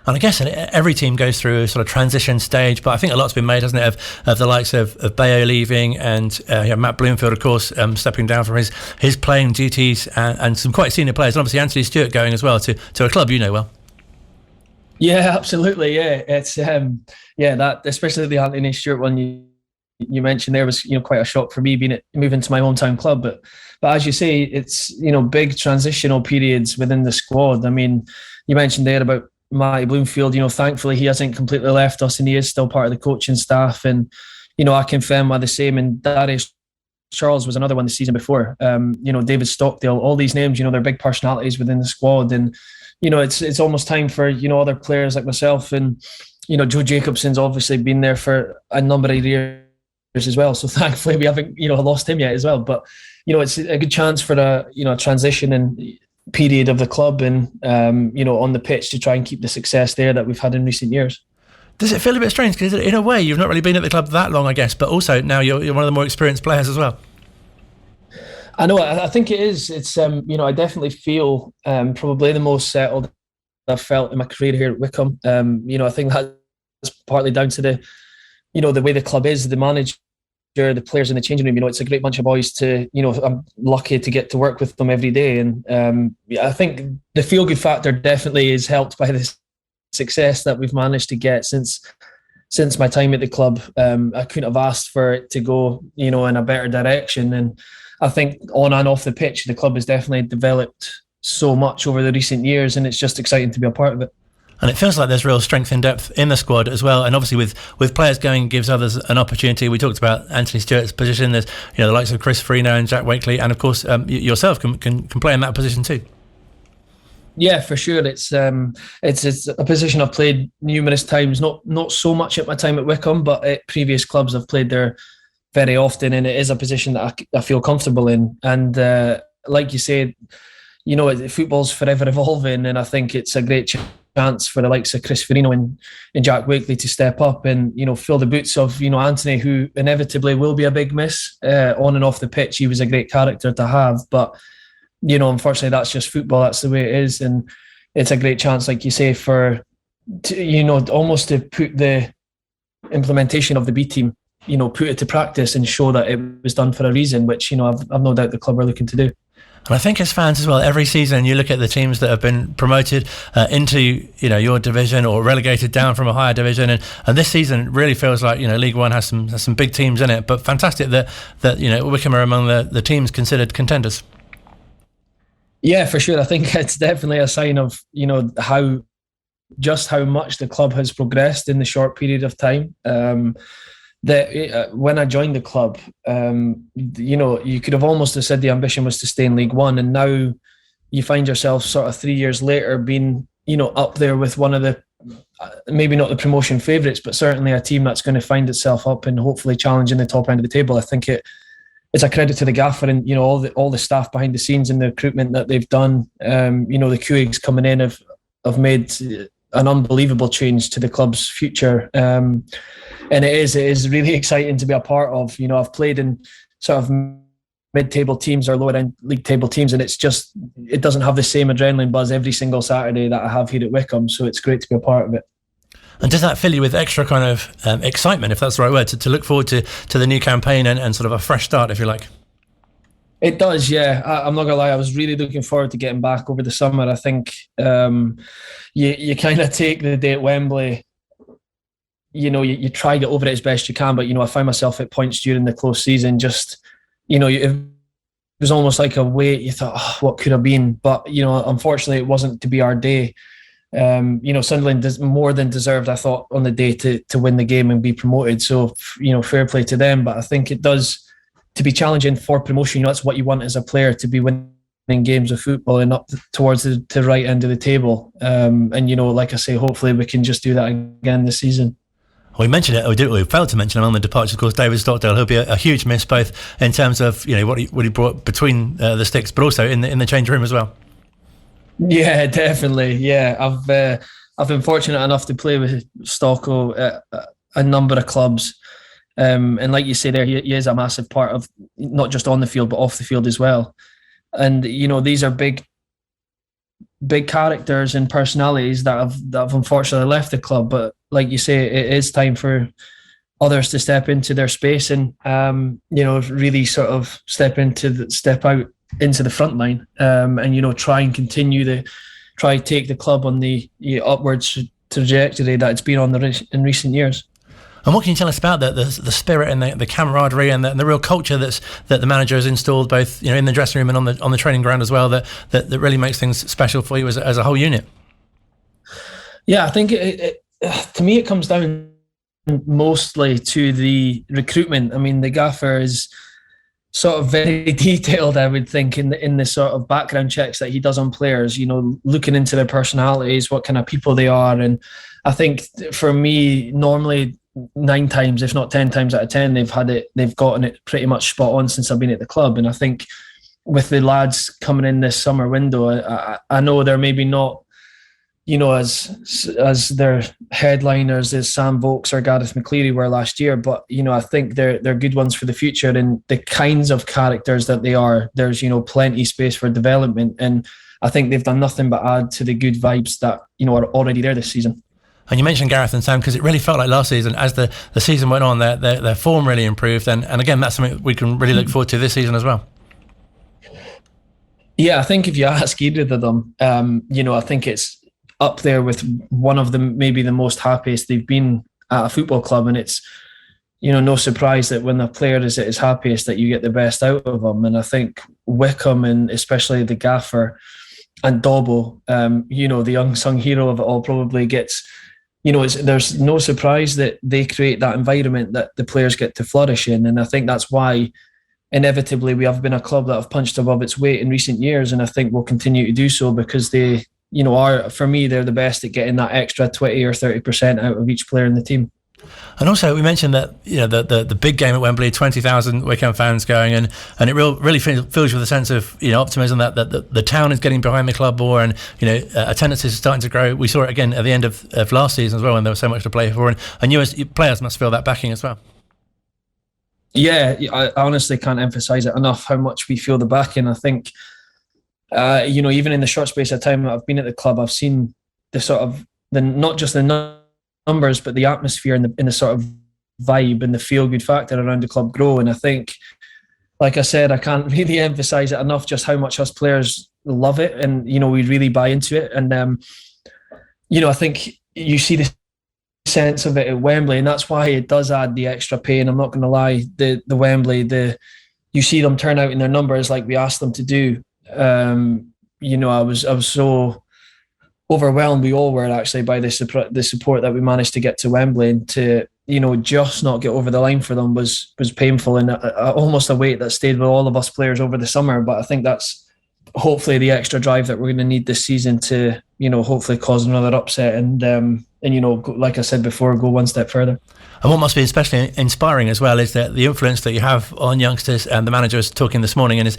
And I guess every team goes through a sort of transition stage, but I think a lot's been made, hasn't it, of the likes of Bayo leaving and Matt Bloomfield, of course, stepping down from his playing duties, and some quite senior players, and obviously Anthony Stewart going as well to a club well.
Yeah, absolutely. Yeah, it's that, especially the Anthony Stewart one you mentioned there was quite a shock for me moving to my hometown club. But as you say, it's big transitional periods within the squad. I mean, you mentioned there about Matty Bloomfield. Thankfully he hasn't completely left us, and he is still part of the coaching staff. And I confirm the same. And Darius Charles was another one the season before. David Stockdale, all these names. They're big personalities within the squad, and it's almost time for other players like myself, and Joe Jacobson's obviously been there for a number of years as well. So thankfully we haven't lost him yet as well. But it's a good chance for a transition and period of the club, and on the pitch to try and keep the success there that we've had in recent years.
Does it feel a bit strange? Because in a way you've not really been at the club that long, I guess, but also now you're one of the more experienced players as well.
I know. I think it is. It's I definitely feel probably the most settled I've felt in my career here at Wycombe. I think that's partly down to the way the club is, the manager, the players in the changing room. It's a great bunch of boys I'm lucky to get to work with them every day, and I think the feel good factor definitely is helped by the success that we've managed to get since my time at the club. I couldn't have asked for it to go in a better direction, and I think on and off the pitch, the club has definitely developed so much over the recent years, and it's just exciting to be a part of it.
And it feels like there's real strength and depth in the squad as well. And obviously with players going, gives others an opportunity. We talked about Anthony Stewart's position. There's the likes of Chris Farina and Jack Wakely, and of course yourself can play in that position too.
Yeah, for sure. It's a position I've played numerous times. Not so much at my time at Wycombe, but at previous clubs I've played there very often, and it is a position that I feel comfortable in. And like you said, football's forever evolving, and I think it's a great chance for the likes of Chris Farina and Jack Wakely to step up and fill the boots of Anthony, who inevitably will be a big miss on and off the pitch. He was a great character to have, but unfortunately that's just football. That's the way it is, and it's a great chance, like you say, almost to put the implementation of the B team, put it to practice and show that it was done for a reason, which I've no doubt the club are looking to do.
And I think as fans as well, every season you look at the teams that have been promoted into your division or relegated down from a higher division, and this season really feels like League One has some big teams in it. But fantastic that Wycombe are among the teams considered contenders.
Yeah, for sure. I think it's definitely a sign of how much the club has progressed in the short period of time. That when I joined the club, you could have almost said the ambition was to stay in League One, and now you find yourself sort of 3 years later being up there with one of the maybe not the promotion favourites, but certainly a team that's going to find itself up and hopefully challenging the top end of the table. I think it's a credit to the gaffer and all the staff behind the scenes and the recruitment that they've done. The Couhigs coming in have made an unbelievable change to the club's future, and it is really exciting to be a part of. I've played in sort of mid-table teams or lower end league table teams, and it doesn't have the same adrenaline buzz every single Saturday that I have here at Wycombe, so it's great to be a part of it.
And does that fill you with extra kind of excitement, if that's the right word, to look forward to the new campaign and sort of a fresh start, if you like?
It does, yeah. I'm not gonna lie, I was really looking forward to getting back over the summer. I think you kind of take the day at Wembley, you try to get over it as best you can, but I find myself at points during the close season just it was almost like a weight. You thought, what could have been, but unfortunately it wasn't to be our day. Sunderland more than deserved, I thought, on the day to win the game and be promoted, so fair play to them. But I think it does, to be challenging for promotion, that's what you want as a player, to be winning games of football and up towards the right end of the table. And, like I say, hopefully we can just do that again this season.
We mentioned it, we failed to mention him on the departure, of course, David Stockdale. He'll be a huge miss, both in terms of what he brought between the sticks, but also in the change room as well.
Yeah, definitely. Yeah, I've been fortunate enough to play with Stocko at a number of clubs, and like you say there, he is a massive part of not just on the field but off the field as well. And these are big characters and personalities that have unfortunately left the club. But like you say, it is time for others to step into their space and really sort of step out into the front line, and try and take the club on the upwards trajectory that it's been on in recent years.
And what can you tell us about the spirit and the camaraderie and the real culture that the manager has installed, both in the dressing room and on the training ground as well, that really makes things special for you as a whole unit?
Yeah, I think to me it comes down mostly to the recruitment. I mean, the gaffer is sort of very detailed, I would think, in the sort of background checks that he does on players, looking into their personalities, what kind of people they are. And I think for me, normally 9 times, if not 10 times out of 10, they've gotten it pretty much spot on since I've been at the club. And I think with the lads coming in this summer window, I know they're maybe not, as their headliners as Sam Vokes or Gareth McCleary were last year, but I think they're good ones for the future, and the kinds of characters that they are, there's plenty space for development, and I think they've done nothing but add to the good vibes that are already there this season.
And you mentioned Gareth and Sam, because it really felt like last season, as the season went on, their form really improved, and again, that's something we can really look forward to this season as well.
Yeah, I think if you ask either of them, I think it's up there with one of them, maybe the most happiest they've been at a football club. And it's, no surprise that when a player is at his happiest that you get the best out of them. And I think Wycombe, and especially the gaffer and Dobbo, the unsung hero of it all, probably gets, there's no surprise that they create that environment that the players get to flourish in. And I think that's why inevitably we have been a club that have punched above its weight in recent years. And I think we'll continue to do so because they, for me, they're the best at getting that extra 20 or 30% out of each player in the team.
And also, we mentioned that the big game at Wembley, 20,000 Wycombe fans going, and it really fills you with a sense of optimism that the town is getting behind the club more, and attendance is starting to grow. We saw it again at the end of last season as well, when there was so much to play for, and you as players must feel that backing as well.
Yeah, I honestly can't emphasise it enough how much we feel the backing. I think. Even in the short space of time that I've been at the club, I've seen not just the numbers, but the atmosphere and the sort of vibe and the feel-good factor around the club grow. And I think, like I said, I can't really emphasise it enough just how much us players love it, and we really buy into it. And I think you see the sense of it at Wembley, and that's why it does add the extra pain. I'm not going to lie, the Wembley, you see them turn out in their numbers like we asked them to do. I was so overwhelmed, we all were actually, by the support that we managed to get to Wembley, and to just not get over the line for them was painful, and almost a weight that stayed with all of us players over the summer. But I think that's hopefully the extra drive that we're going to need this season to hopefully cause another upset and like I said before, go one step further.
And what must be especially inspiring as well is that the influence that you have on youngsters. And the manager was talking this morning in his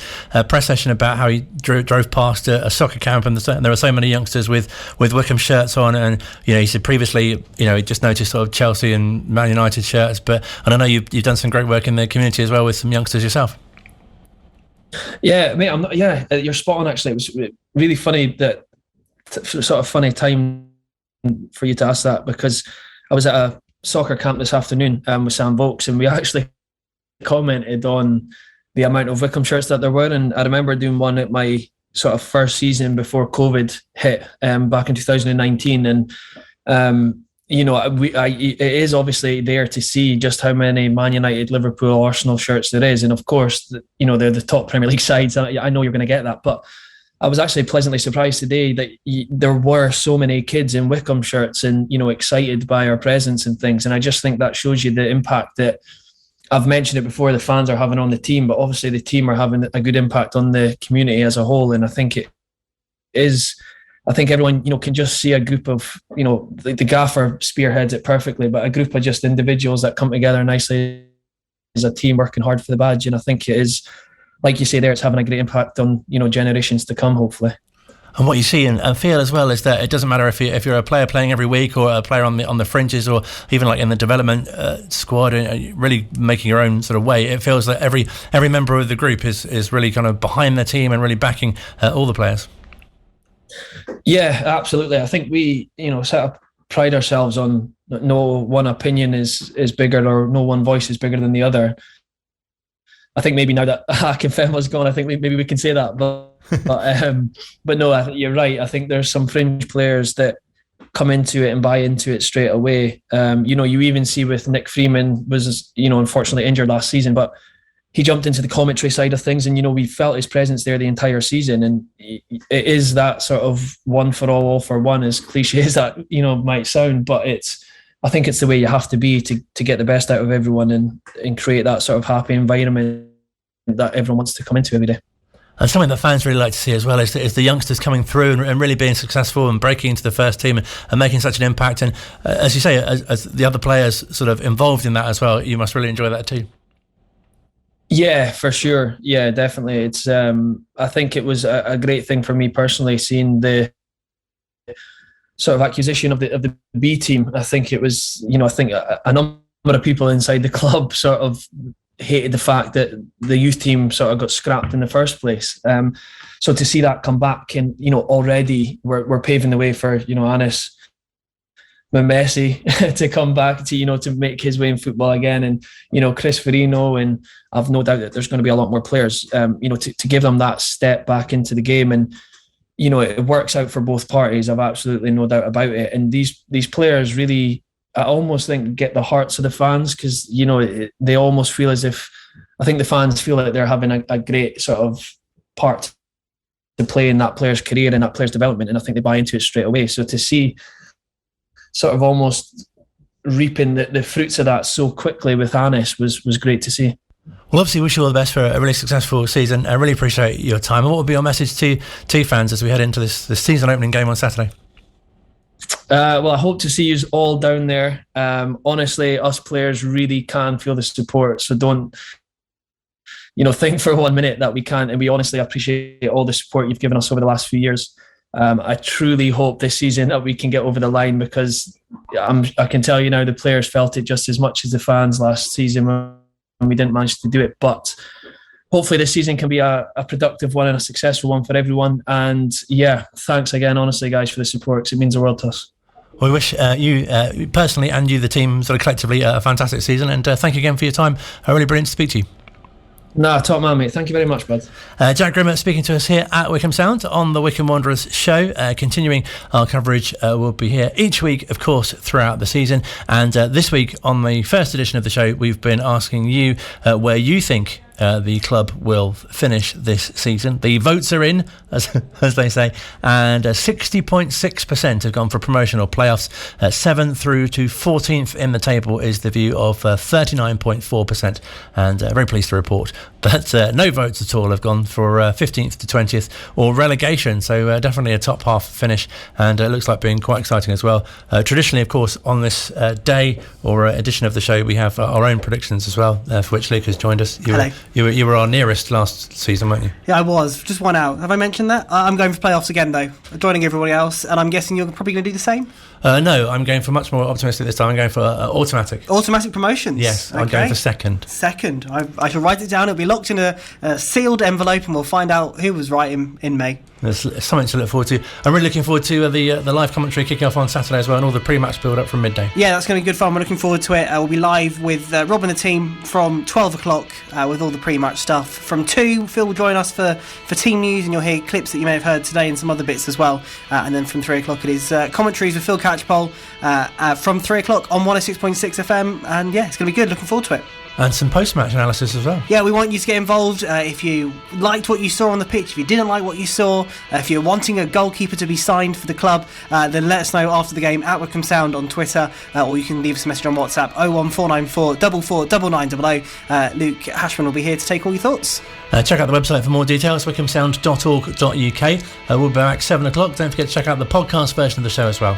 press session about how he drove past a soccer camp, and there were so many youngsters with Wycombe shirts on. And he said previously, he just noticed sort of Chelsea and Man United shirts. And I know you've done some great work in the community as well with some youngsters yourself.
Yeah, mate. You're spot on. Actually, it was really funny sort of funny time for you to ask that, because I was at a soccer camp this afternoon with Sam Vokes, and we actually commented on the amount of Wycombe shirts that there were. And I remember doing one at my sort of first season before COVID hit back in 2019, and it is obviously there to see just how many Man United, Liverpool, Arsenal shirts there is, and of course they're the top Premier League sides. I know you're going to get that, but I was actually pleasantly surprised today that there were so many kids in Wycombe shirts and, excited by our presence and things. And I just think that shows you the impact that I've mentioned it before, the fans are having on the team, but obviously the team are having a good impact on the community as a whole. And I think I think everyone, can just see a group of, the gaffer spearheads it perfectly, but a group of just individuals that come together nicely as a team working hard for the badge. And I think it is, like you say there, it's having a great impact on, generations to come, hopefully.
And what you see and feel as well is that it doesn't matter if you're a player playing every week or a player on the fringes or even like in the development squad, really making your own sort of way. It feels that every member of the group is really kind of behind the team and really backing all the players.
Yeah, absolutely. I think we, pride ourselves on no one opinion is bigger, or no one voice is bigger than the other. I think maybe now that Akinfenwa's gone, I think maybe we can say that, but no, I think you're right. I think there's some fringe players that come into it and buy into it straight away. You even see with Nick Freeman was, unfortunately injured last season, but he jumped into the commentary side of things, and we felt his presence there the entire season. And it is that sort of one for all for one, as cliche as that might sound, but I think it's the way you have to be to get the best out of everyone and create that sort of happy environment that everyone wants to come into every day.
And something that fans really like to see as well is the youngsters coming through and really being successful and breaking into the first team and making such an impact. And as you say, as the other players sort of involved in that as well, you must really enjoy that too.
Yeah, for sure. Yeah, definitely. It's I think it was a great thing for me personally, seeing the sort of acquisition of the B team. I think it was, I think a number of people inside the club sort of hated the fact that the youth team sort of got scrapped in the first place. So to see that come back, and already we're paving the way for Anis Messi to come back to make his way in football again, and Chris Farino, and I've no doubt that there's going to be a lot more players to give them that step back into the game. And it works out for both parties. I've absolutely no doubt about it. And these players really, I almost think, get the hearts of the fans, because they almost feel as if, I think the fans feel like they're having a great sort of part to play in that player's career and that player's development, and I think they buy into it straight away. So to see sort of almost reaping the fruits of that so quickly with Anis was great to see.
Well, obviously, wish you all the best for a really successful season. I really appreciate your time. And what would be your message to fans as we head into this season opening game on Saturday?
Well, I hope to see you all down there. Honestly, us players really can feel the support, so don't think for 1 minute that we can't. And we honestly appreciate all the support you've given us over the last few years. I truly hope this season that we can get over the line, because I can tell you now the players felt it just as much as the fans last season when we didn't manage to do it. But hopefully this season can be a productive one and a successful one for everyone. And yeah, thanks again, honestly, guys, for the support, because it means the world to us.
We wish you personally and you, the team, sort of collectively, a fantastic season. And thank you again for your time. Really brilliant to speak to you.
No, top man, mate. Thank you very much, bud.
Jack Grimmer speaking to us here at Wycombe Sound on the Wycombe Wanderers Show. Continuing our coverage, we'll be here each week, of course, throughout the season. And this week, on the first edition of the show, we've been asking you where you think the club will finish this season. The votes are in, as they say, and 60.6% have gone for promotion or playoffs. 7th through to 14th in the table is the view of 39.4%, and very pleased to report that no votes at all have gone for 15th to 20th or relegation. So definitely a top half finish, and it looks like being quite exciting as well. Traditionally, of course, on this day or edition of the show, we have our own predictions as well, for which Luke has joined us.
Hello.
You were our nearest last season, weren't you?
Yeah, I was. Just one out. Have I mentioned that? I'm going for playoffs again, though. Joining everybody else, and I'm guessing you're probably going to do the same?
No, I'm going for much more optimistic this time. I'm going for automatic.
Automatic promotions?
Yes, I'm going for second.
Second. I shall write it down. It'll be locked in a sealed envelope, and we'll find out who was right in May.
There's something to look forward to. I'm really looking forward to the live commentary kicking off on Saturday as well, and all the pre-match build-up from midday.
Yeah, that's going to be good fun. We're looking forward to it. We'll be live with Rob and the team from 12 o'clock with all the pre-match stuff. From 2, Phil will join us for team news, and you'll hear clips that you may have heard today and some other bits as well. And then from 3 o'clock it is commentaries with Phil Catchpole from 3 o'clock on 106.6 FM. And yeah, it's going to be good. Looking forward to it.
And some post-match analysis as well.
Yeah, we want you to get involved. If you liked what you saw on the pitch, if you didn't like what you saw, if you're wanting a goalkeeper to be signed for the club, then let us know after the game at Wycombe Sound on Twitter, or you can leave us a message on WhatsApp 01494 449900. Luke Hashman will be here to take all your thoughts.
Check out the website for more details, wycombesound.org.uk. We'll be back 7 o'clock. Don't forget to check out the podcast version of the show as well.